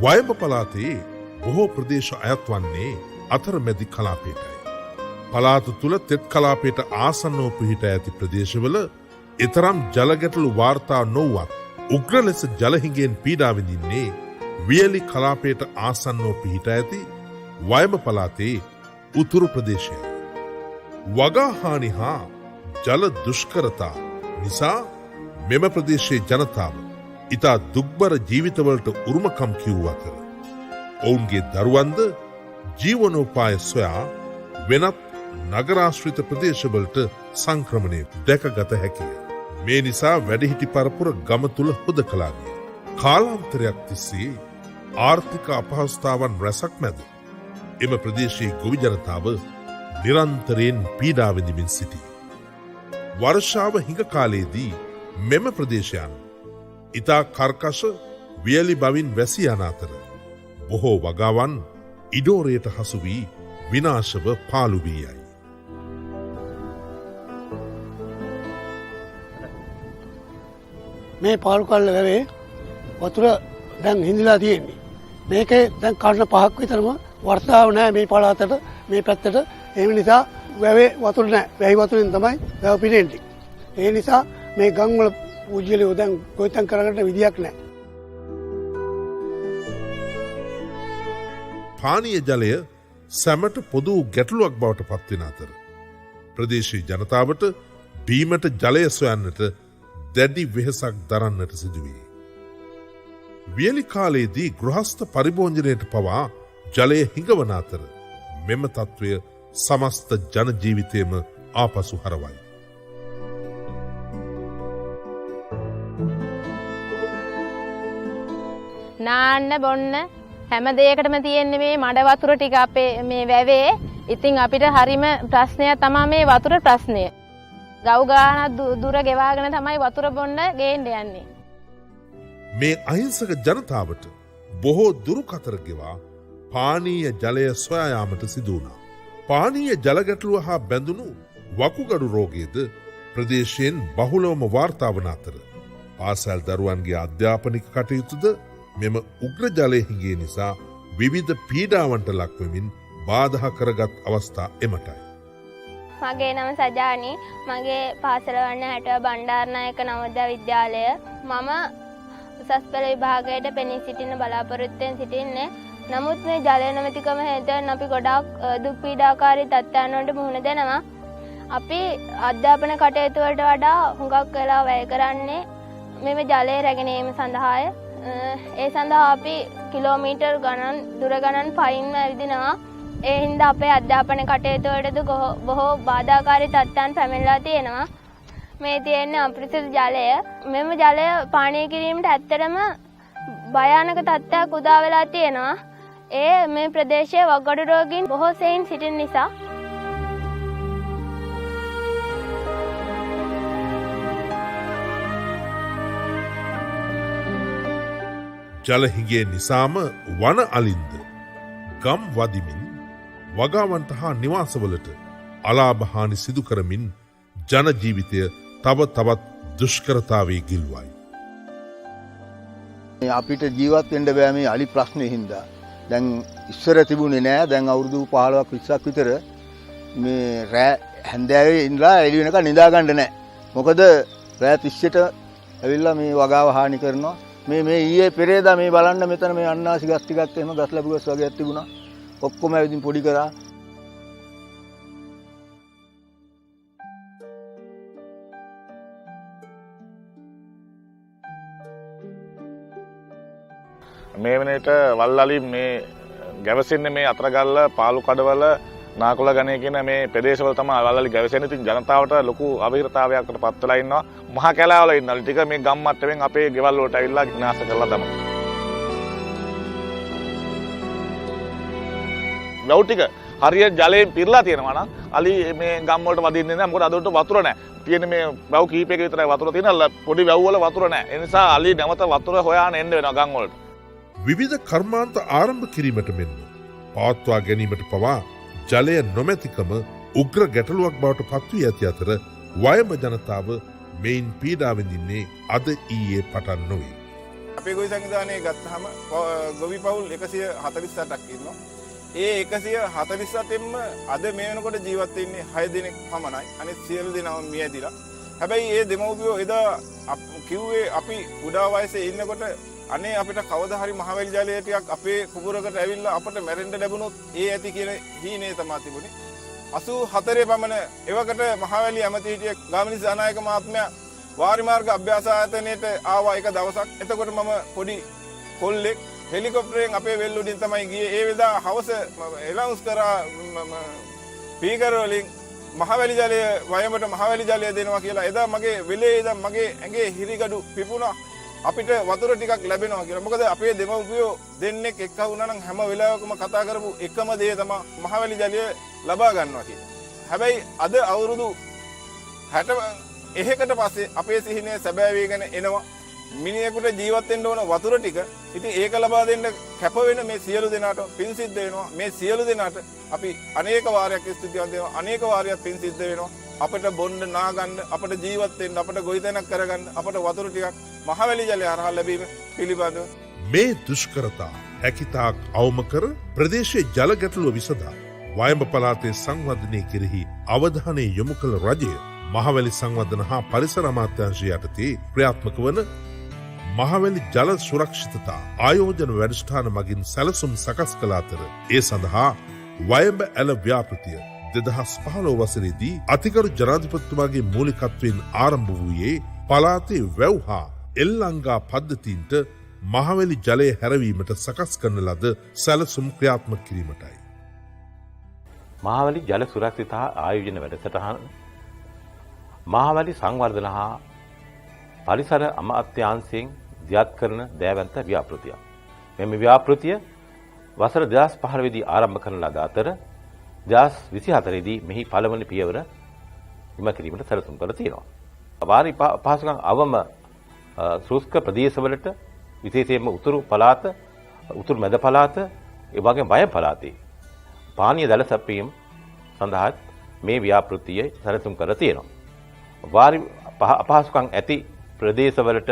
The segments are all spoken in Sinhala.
වයඹ පළාතේ බොහෝ ප්‍රදේශ අයත් වන්නේ අතරමැදි කලාපයටයි. පළාත තුළ තෙත් කලාපයට ආසන්නව පිහිට ඇති ප්‍රදේශවල එතරම් ජලගැටලු වාර්තා නොවුවත් උග්‍ර ලෙස ජලහිඟෙන් පීඩා විඳින්නේ වියලි කලාපයට ආසන්නව පිහිට ඇති වයඹ පළාතේ උතුරු ප්‍රදේශයයි. වගාහානි හා ජල දුෂ්කරතා නිසා මෙම ප්‍රදේශයේ ජනතාව ඉතා දුක්බර ජීවිතවලට උරුමකම් කිව් අතර ඔවුන්ගේ දරුවන්ද ජීවනෝපාය සොයා වෙනත් නගරාශ්‍රිත ප්‍රදේශවලට සංක්‍රමණය දැකගත හැකිය. මේ නිසා වැඩිහිටි පරපුර ගම තුළ හුදකලා ගිය. කාලාන්තරයක් තිස්සේ ආර්ථික අපහසුතාවන් රැසක් මැද එම ප්‍රදේශයේ ගොවි ජනතාව නිරන්තරයෙන් පීඩා විඳිමින් සිටී. වර්ෂාව හිඟ කාලයේදී මෙම ප්‍රදේශයන් ඉතා කර්කශ වියලි බවින් වැසී යන අතර බොහෝ වගාවන් ඉඩෝරයට හසු වී විනාශව පාළු වී යයි. මේ පාළු කල්ල වැවේ වතුර දැන් හිඳිලා තියෙන්නේ. මේකේ දැන් කර්ණ 5ක් විතරම වර්ෂාව නැහැ මේ පළාතට මේ පැත්තට. ඒ නිසා වැවේ වතුර නැහැ. වැහි වතුරෙන් තමයි වැව පිරෙන්නේ. ඒ නිසා මේ ගම් වල පූජ්‍යලියෝ දැන් ගොවිතැන් කරගන්න විදියක් නැහැ. පානීය ජලය සැමට පොදු ගැටලුවක් බවට පත්වෙන අතර ප්‍රදේශීය ජනතාවට බීමට ජලය සොයන්නට දැඩි වෙහෙසක් දරන්නට සිදුවේ. වියලි කාලයේදී ගෘහස්ත පරිභෝජනයට පවා ජලය හිඟවන අතර මෙම තත්ත්වය සමස්ත ජන ජීවිතයම ආපසු හරවයි. නාන්න බොන්න හැම දෙයකටම තියෙන්නේ මේ මඩ වතුර ටික අපේ මේ වැවේ. ඉතින් අපිට හරිම ප්‍රශ්නය තමයි මේ වතුර ප්‍රශ්නය. ගව් ගානක් දුර ගෙවාගෙන තමයි වතුර බොන්න ගේන්න යන්නේ. මේ අහිංසක ජනතාවට බොහෝ දුරුකතර ගෙවා පානීය ජලය සොයා යාමට සිදු වුණා. පානීය ජල ගැටලුව හා බැඳුණු වකුගඩු රෝගයේද ප්‍රදේශයෙන් බහුලවම වාර්තා වන අතර පාසල් දරුවන්ගේ අධ්‍යාපනික කටයුතුද මෙම උග්‍ර ජලය හිඟේ නිසා විවිධ පීඩාවන්ට ලක්වමින් බාධා කරගත් අවස්ථා එමටයි. මගේ නම සජානි. මගේ පාසල වන්නේ හැටුව බණ්ඩාරනායක නවෝදය විද්‍යාලය. මම උසස් පෙළ විභාගයට පෙනී සිටින බලාපොරොත්තුවෙන් සිටින්නේ. නමුත් මේ ජලය නැමැතිකම හේතුවෙන් අපි ගොඩාක් දුක් පීඩාකාරී තත්ත්වයන් වලට මුහුණ දෙනවා. අපි අධ්‍යාපන කටයුතු වලට වඩා හුඟක් වෙලා වැය කරන්නේ මෙම ජලය රැගෙන ඒම සඳහාය. ඒ සඳහා අපි කිලෝමීටර් ගණන් දුර ගණන් පයින්ම ඇවිදිනවා. ඒ හින්දා අපේ අධ්‍යාපන කටයුතු වලටද බොහෝ බාධාකාරී තත්ත්වයන් පැමිණලා තියෙනවා. මේ තියෙන්නේ අපිරිසිදු ජලය. මෙම ජලය පානය කිරීමට ඇත්තටම භයානක තත්ත්වයක් උදා වෙලා තියෙනවා. ඒ මේ ප්‍රදේශයේ වකුගඩු රෝගීන් බොහෝ සෙයින් සිටින නිසා. ජල හිඟේ නිසාම වන අලින්ද ගම් වදිමින් වගාවන්ට හා නිවාසවලට අලාභහානි සිදු කරමින් ජන ජීවිතය තව තවත් දුෂ්කරතාවේ ගිල්වයි. අපිට ජීවත් වෙන්න බෑ මේ අලි ප්‍රශ්නේ හින්දා. දැන් ඉස්සර තිබුණේ නෑ. දැන් අවුරුදු 15ක් 20ක් විතර මේ රෑ හැන්දෑවේ ඉඳලා එළි වෙනකන් නිදා ගන්න නෑ. මොකද රෑ 30ට ඇවිල්ලා මේ වගාව හානි කරනවා. මේ ඊයේ පෙරේදා මේ බලන්න මෙතන මේ අන්නාසි ගස් ටිකක් එහෙම ගස් ලැබු ගස් වගේක් තිබුණා. ඔක්කොම ඇවිදින් පොඩි කරා. මේ වෙනේට වල්ලලි මේ ගැවසෙන්නේ මේ අතරගල්ල පාලු කඩවල නාකුල ගණේ කියන මේ ප්‍රදේශවල තමයි වල්ලලි ගැවසෙන්නේ. ඉතින් ජනතාවට ලොකු අවහිරතාවයකට පත් වෙලා ඉන්නවා. මහා කැලෑවල ඉන්නලු ටික මේ ගම් මට්ටමින් අපේ ගෙවල් වලට ඇවිල්ලා විනාශ කරලා දමනවා. වැව් ටික හරියට ජලයෙන් පිරලා තියෙනවා නම් අලි මේ ගම් වලට වදින්නේ නැහැ. මොකද අද උඩට වතුර නැහැ. තියෙන මේ වැව් කීපයක විතරයි වතුර තියෙන. පොඩි වැව් වල වතුර නැහැ. ඒ නිසා අලි නැවත වතුර හොයාගෙන එන්න වෙනවා ගම් වලට. විවිධ කර්මාන්ත ආරම්භ කිරීමට මෙන්ම පවත්වා ගැනීමට පවා ජලය නොමැතිකම උග්‍ර ගැටලුවක් බවට පත්වී ඇති අතර වයඹ ජනතාව මෙයින් පීඩා විඳින්නේ අද ඊයේ පටන් නොවේ. අපේ ගොවි සංවිධානයේ ගත්තාම ගොවි පවුල් 148ක් ඉන්නවා. ඒ 148න්ම අද මේ වෙනකොට ජීවත් වෙන්නේ 6 දෙනෙක් පමණයි. අනිත් සියලු දෙනාම මිය ඇදිලා. හැබැයි ඒ දෙමව්පියෝ එදා කිව්වේ අපි කුඩා වයසේ ඉන්නකොට අනේ අපිට කවදා හරි මහවැලි ජලය ටිකක් අපේ කුඹුරකට ඇවිල්ලා අපට මැරෙන්න ලැබුණොත් ඒ ඇති කියන හීනේ තමයි තිබුණේ. 84 පමණ එවකට මහවැලි ඇමති හිටිය ගාමිණී සානායක මහත්මයා වාරි මාර්ග අභ්‍යාස ආයතනයේට ආවා එක දවසක්. එතකොට මම පොඩි කොල්ලෙක් හෙලිකොප්ටරයෙන් අපේ වෙල් උඩින් තමයි ගියේ. ඒ වෙලාව හවස එලවුන්ස් කරා ස්පීකර් වලින් මහවැලි ජලය වයඹට මහවැලි ජලය දෙනවා කියලා. එදා මගේ වෙලේ ඉඳන් මගේ ඇඟේ හිරිගඩු පිපුණා. අපිට වතුර ටිකක් ලැබෙනවා කියලා. මොකද අපේ දෙමව්පියෝ දෙන්නෙක් එක්ක වුණා නම් හැම වෙලාවකම කතා කරපු එකම දේ තමයි මහවැලි ජලය ලබා ගන්නවා කියලා. හැබැයි අද අවුරුදු 61කට පස්සේ අපේ සිහිනය සැබෑ වේගෙන එනවා. මිනිහෙකුට ජීවත් වෙන්න ඕන වතුර ටික. ඉතින් ඒක ලබා දෙන්න කැප වෙන මේ සියලු දෙනාට පින් සිද්ධ වෙනවා. මේ සියලු දෙනාට අපි අනේක වාරයක් ස්තුතිවන්ත වෙනවා. අනේක වාරයක් පින් සිද්ධ වෙනවා. අපිට බොන්න නාගන්න, අපිට ජීවත් වෙන්න, අපිට ගොවිතැනක් කරගන්න, අපිට වතුර ටිකක් මහවැලි ජලය හරහා ලැබීම පිළිබඳව මේ දුෂ්කරතා හැකිතාක් අවම කර ප්‍රදේශයේ ජල ගැටලුව විසඳා වයඹ පළාතේ සංවර්ධනය කෙරෙහි අවධානය යොමු කළ රජය මහවැලි සංවර්ධන හා පරිසර අමාත්‍යාංශය යටතේ ක්‍රියාත්මක වන මහවැලි ජල සුරක්ෂිතතා ආයෝජන වැඩසටහන මගින් සැලසුම් සකස් කළ අතර ඒ සඳහා වයඹ ඇල ව්‍යාපෘතිය 2015 වසරේදී අතිගරු ජනාධිපතිතුමාගේ මූලිකත්වයෙන් ආරම්භ වූයේ පළාතේ වැව් හා එල්ලංගා පද්ධතීන්ට මහවැලි ජලය හැරවීමට සකස් කරන ලද සැලසුම් ක්‍රියාත්මක කිරීමටයි. මහවැලි ජල සුරක්ෂිතතා ආයෝජන වැඩසටහන මහවැලි සංවර්ධන හා පරිසර අමාත්‍යාංශයෙන් දියත් කරන දෑවැන්ත ව්‍යාපෘතියක්. මෙම ව්‍යාපෘතිය වසර 2015 දී ආරම්භ කරන ලද අතර 2024 දී මෙහි පළවෙනි පියවර නිම කිරීමට සැලසුම් කර තියෙනවා. වාරි පහසුකම් අවම සුස්ක ප්‍රදේශවලට විශේෂයෙන්ම උතුරු පළාත, උතුරු මැද පළාත, ඒ වගේම වයඹ පළාතේ පානීය ජල සැපයීම සඳහා මේ ව්‍යාපෘතිය සැලසුම් කර තියෙනවා. වාරි අපහසුකම් ඇති ප්‍රදේශවලට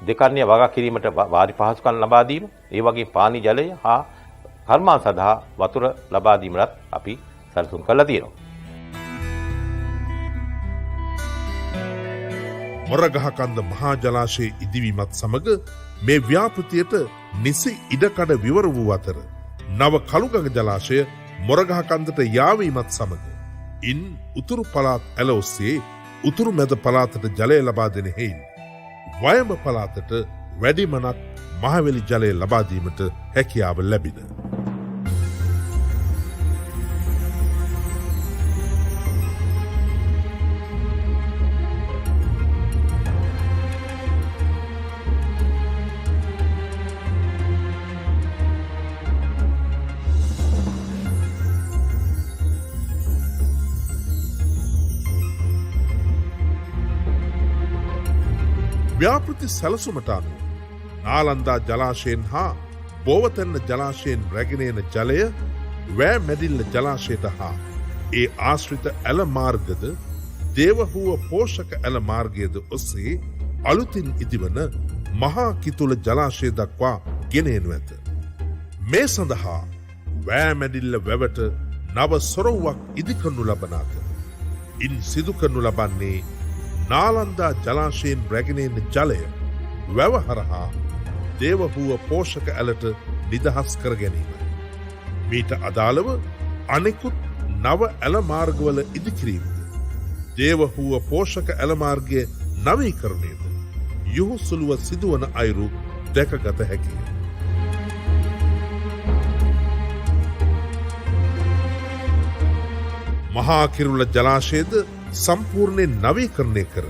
දෙකන්‍ය වගා කිරීමට වාරි පහසුකම් ලබා දීම, ඒ වගේ පානීය ජලය හා කර්මාන්ත සඳහා වතුර ලබා දීමට අපි සැලසුම් කරලා තියෙනවා. මොරගහකන්ද මහා ජලාශයේ ඉදිවීමත් සමග මේ ව්‍යාපෘතියට නිසි ඉඩකඩ විවර වූ අතර නව කළුගඟ ජලාශය මොරගහකන්දට යාවීමත් සමග ඉන් උතුරු පළාත් ඇල ඔස්සේ උතුරු මැද පළාතට ජලය ලබා දෙන හේයින් වයඹ පළාතට වැඩිමනක් මහවැලි ජලය ලබා දීමට හැකියාව ලැබින. ව්‍යාපෘති සැලසුමට අනුව නාලන්දා ජලාශයෙන් හා බෝවතැන්න ජලාශයෙන් රැගෙනයන ජලය වෑ මැදිල්ල ජලාශයට හා ඒ ආශ්‍රිත ඇල මාර්ගද දේවහුව පෝෂක ඇල මාර්ගයද ඔස්සේ අලුතින් ඉදිවන මහා කිතුල ජලාශය දක්වා ගෙනයනු ඇත. මේ සඳහා වෑමැඩිල්ල වැවට නව සොරව්වක් ඉදිකරනු ලබන අතර ඉන් සිදු කරනු ලබන්නේ නාලන්දා ජලාශයෙන් රැගෙනෙන ජලය වැව හරහා දේවහුව පෝෂක ඇලට නිදහස් කර ගැනීමයි. මීට අදාළව අනෙකුත් නව ඇලමාර්ගවල ඉදිකිරීමද දේවහුව පෝෂක ඇලමාර්ගය නවීකරණයද යුහුසුළුව සිදුවන අයුරු දැකගත හැකිය. මහා කිරුළ ජලාශයද සම්පූර්ණයෙන් නවීකරණය කර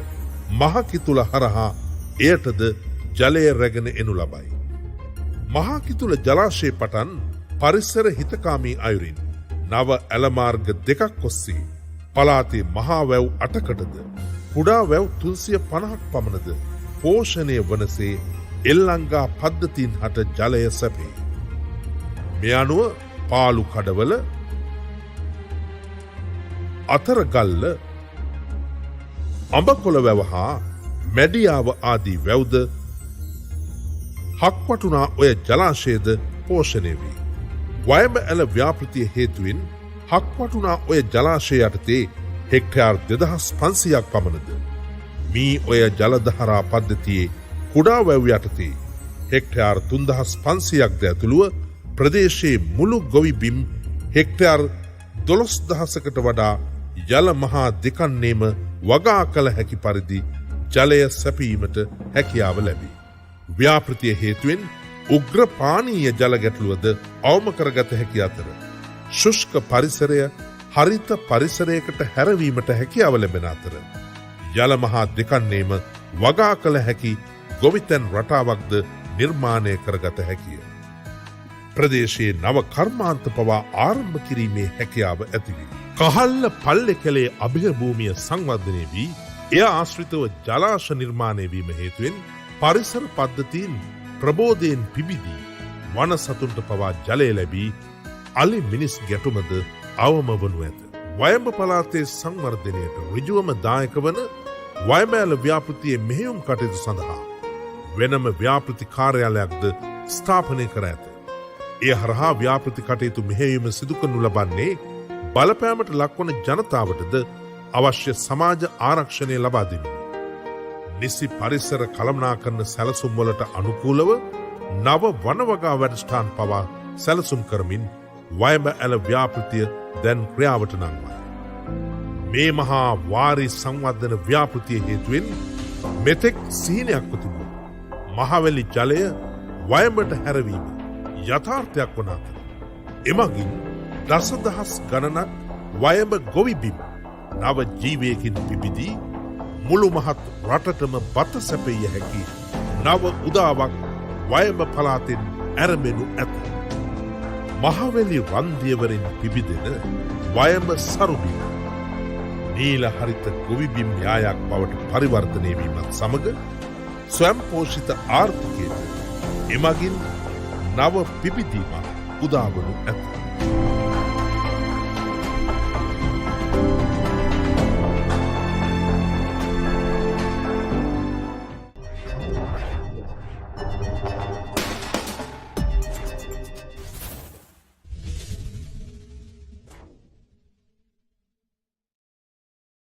මහකිතුල හරහා එයටද ජලය රැගෙන එනු ලබයි. මහාකිතුල ජලාශය පටන් පරිසර හිතකාමී අයුරින් නව ඇලමාර්ග දෙකක් ඔස්සේ පලාතේ මහා වැව් 8කටද කුඩා වැව් 350ක් පමණද පෝෂණය වනසේ එල්ලංගා පද්ධතීන් හට ජලය සැපේ. මේ අනුව පාලු කඩවල අතරගල්ල අඹකොළ වැව හා මැඩියාව ආදී වැව්ද හක්වටුනා ඔය ජලාශයද පෝෂණය වී. වයඹ ඇල ව්‍යාපෘතිය හේතුවෙන් හක්වටුනා ඔය ජලාශය යටතේ හෙක්ටයාර් 2500ක් පමණද මී ඔය ජලදහරා පද්ධතියේ කුඩා වැව් යටතේ හෙක්ටයාර් 3500ක්ද ඇතුළුව ප්‍රදේශයේ මුළු ගොවි බිම් හෙක්ටයාර් 12000කට වඩා යල මහා දෙකන්නේම වගා කළ හැකි පරිදි ජලය සැපීමට හැකියාව ලැබේ. ව්‍යාපෘතිය හේතුවෙන් උග්‍ර පානීය ජල ගැටලුවද අවම කරගත හැකි අතර ශුෂ්ක පරිසරය හරිත පරිසරයකට හැරවීමට හැකියාව ලැබෙන අතර යල මහා දෙකන්නේම වගා කළ හැකි ගොවිතැන් රටාවක්ද නිර්මාණය කරගත හැකිය. ප්‍රදේශයේ නව කර්මාන්ත පවා ආරම්භ කිරීමේ හැකියාව ඇතිවී. කහල්ල පල්ලෙ කළේ අභිහ භූමිය සංවර්ධනය වී එය ආශ්‍රිතව ජලාශ නිර්මාණය වීම හේතුවෙන් පරිසර පද්ධතීන් ප්‍රබෝධයෙන් පිබිදී වන සතුන්ට පවා ජලය ලැබී අලි මිනිස් ගැටුමද අවම වනු ඇත. වයඹ පළාතේ සංවර්ධනයට ඍජුවම දායක වන වයඹෑල ව්‍යාපෘතියේ මෙහෙයුම් කටයුතු සඳහා වෙනම ව්‍යාපෘති කාර්යාලයක්ද ස්ථාපනය කර ඇත. එය හරහා ව්‍යාපෘති කටයුතු මෙහෙයුම සිදු කරනු ලබන්නේ බලපෑමට ලක්වන ජනතාවටද අවශ්‍ය සමාජ ආරක්ෂණය ලබා දෙමිනි. නිසි පරිසර කළමනාකරන සැලසුම් වලට අනුකූලව නව වනවගා වැඩස්ථාන පවා සැලසුම් කරමින් වයඹ ඇල ව්‍යාපෘතිය දැන් ක්‍රියාවට නංවයි. මේ මහා වාරි සංවර්ධන ව්‍යාපෘතිය හේතුවෙන් මෙතෙක් සිහිනයක්ව තිබූ මහවැලි ජලය වයඹට හැරවීම යථාර්ථයක් වන අතර එමගින් දසදහස් ගණනක් වයඹ ගොවිබිම් නව ජීවයකින් පිබිදී මුළු මහත් රටටම බත සැපිය හැකි නව උදාවක් වයඹ පළාතෙන් ඇරඹෙනු ඇත. මහවැලි රන්දියවරින් පිබිදෙන වයඹ සරුබිම නීල හරිත ගොවිබිම් යායක් බවට පරිවර්තනය වීමත් සමග ස්වයංපෝෂිත ආර්ථිකයට එමගින් නව පිබිදීමක් උදාවනු ඇත.